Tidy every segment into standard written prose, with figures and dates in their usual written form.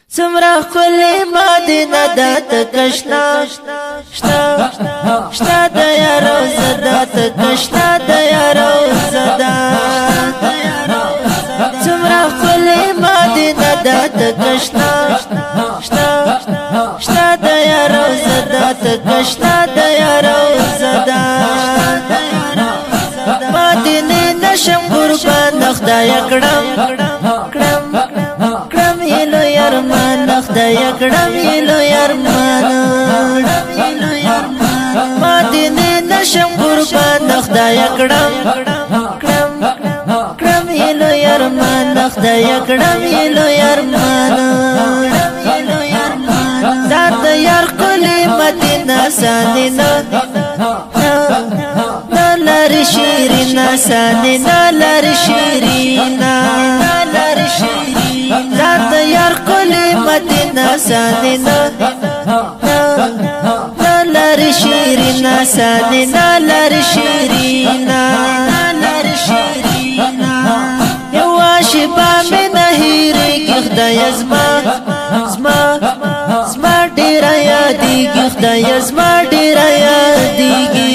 سمرا خلی مدینه دات کشنا شتا د یارو زدات کشنا د یارو زدا سمرا خلی مدینه دات کشنا شتا د یارو زدات کشنا د یارو زدا مدینه نشم قربان خدای کړم خدای کړم یلو یارمان مدینه نشم قربان خدای کړم یلو یارمان خدای کړم یلو یارمان ذات یار کلی مدینه سانی نالر شیرین سانی نالر شیرین ذات یار کلی مدینه سانی نالر شیرین سانی نالر شیرین یواشی با من هیری خدای زما ډیر یادیږي خدای زما ډیر یادیږي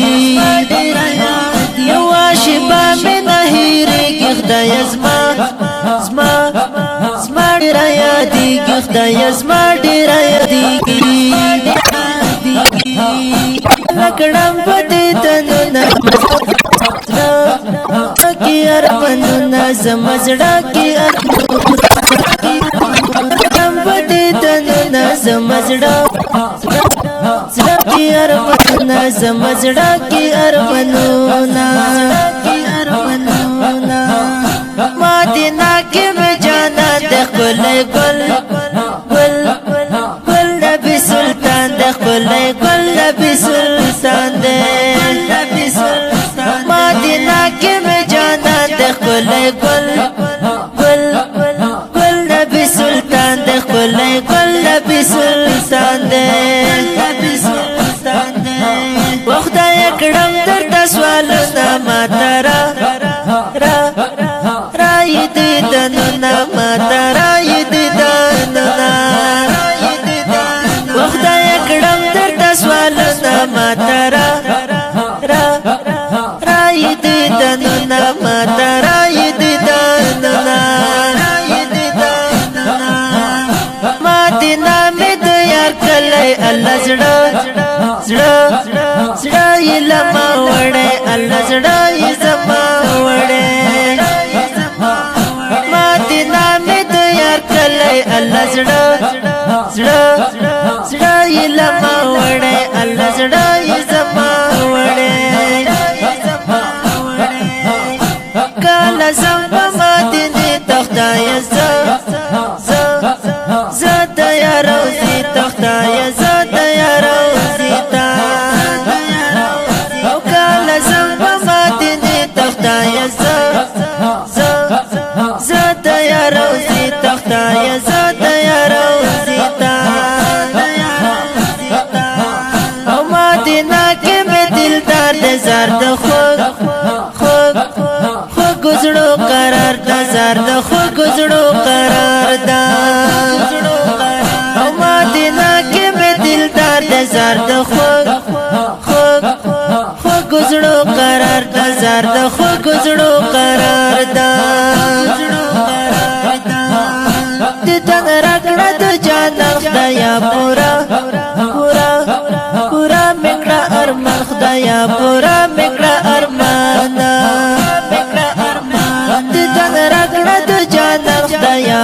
یواشی با من هیری خدای زما ډیر یادیږي خدای زما ډیر یادیږي لکړم پدې تنونه کی ارمنونه زمزړه کی ارمنونه پدې تنونه زمزړه کی ارمنونه زمزړه کی ارمنونه مدینه کې مې جانا د خپل ګل نبی سلطان د خپل ګل نبی سلطان د مدینه کې مې جانا د خپل ګل نبی سلطان د خپل ګل نبی سلطان د خدای کړم درته سوالونه ماترا ماترا رای دی دنونا ماترا دی دنونا مدینه می د یار کلی الله زړه یې لما وړه الله زړه یې زما وړه مدینه می د یار کلی الله زړه یې لما وړه الله زړه یې زما وړه کله زم په مدینه تختای ز د یارو زی تختای ز د یارو زی تا کله زم په مدینه تختای ز د یارو زی تختای ز د یارو زی تا زرد خوږ گزړو قرار دا زرد خوږ گزړو قرار دا او مدینه کې مې دلدار د زرد خوږ گزړو قرار دا زرد خوږ گزړو قرار دا د تن راکړه د جانان خدایا پورا میکړه ارمان خدایا پورا میکړه ارمان د تن راکړه د جانان خدایا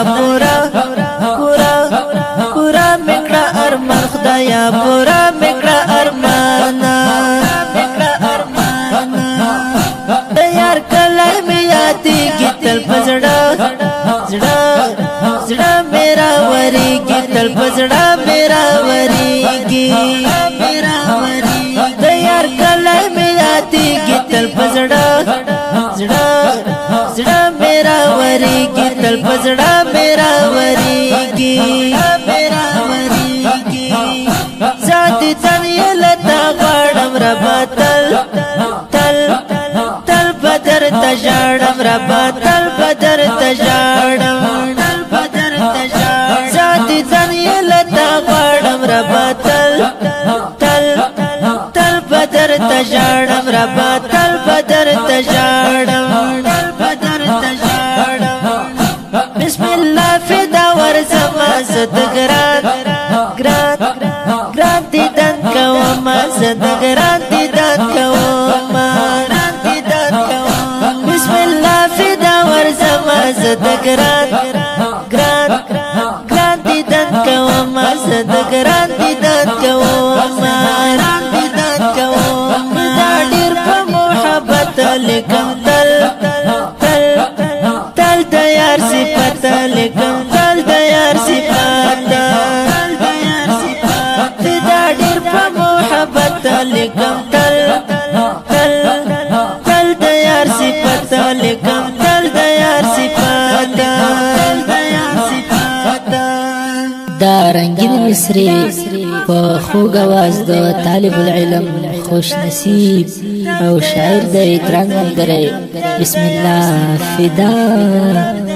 پورا میکړه ارمان خدایا پورا میکړه ارمان د یار کله مې یادېږي تل په زړه میرا وریږي تل په زړه میرا وریږي د یار کله مې یادېږي تل په زړه میرا وریږي تل په زړه میرا وریږي ذات تن یې لتا غواړم ربا تل بدر ته ژاړم ربا تل بدر ته ژاړم ذات تن تجاړم ربا تل بدر تجاړم بدر تجاړم بسم الله فدا ورزما زد ګران ګران ګران دیدن کوم زد ګران دیدن کوم بسم الله فدا ورزما زد ګران ګران ګران دیدن کوم زد ګران دیدن کوم دا ډیر په محبت لیکم تل تل تل د یار صفات لیکم تل د یار صفات دا ډیر په محبت لیکم تل تل تل د یار صفات لیکم تل د یار صفات دا رنگین مصری په خوږ आवाज د طالب العلم خوش نصیب او شاعر د ګران ملګری بسم الله فدا